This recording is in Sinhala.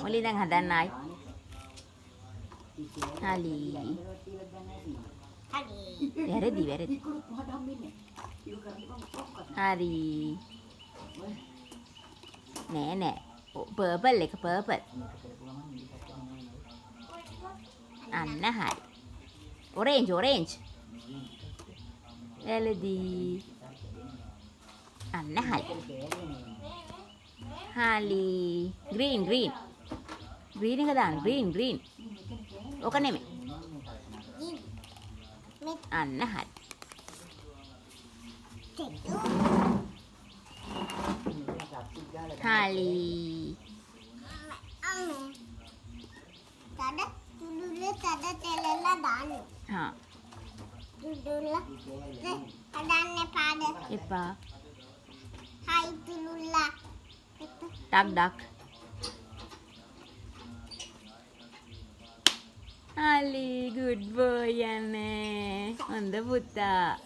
ඔලි දැන් හදන්නයි. හලි. වැරදි. හරි. නෑ. පර්පල් එක පර්පල්. අන්න හරි. ඔරේන්ජ්. වැරදි. අන්න හරි. හලි. ග්‍රීන්. ග්‍රීන් එක දාන්න. ග්‍රීන්. ඕක නෙමෙයි. අන්න හරි. හලි. තද තෙලලා දාන්න. හා. තුඩුල්ලා හදන්න එපාද? එපා. හයි තුඩුල්ලා. ඩක්. Ali, good boy යන්නේ. හොඳ පුතා.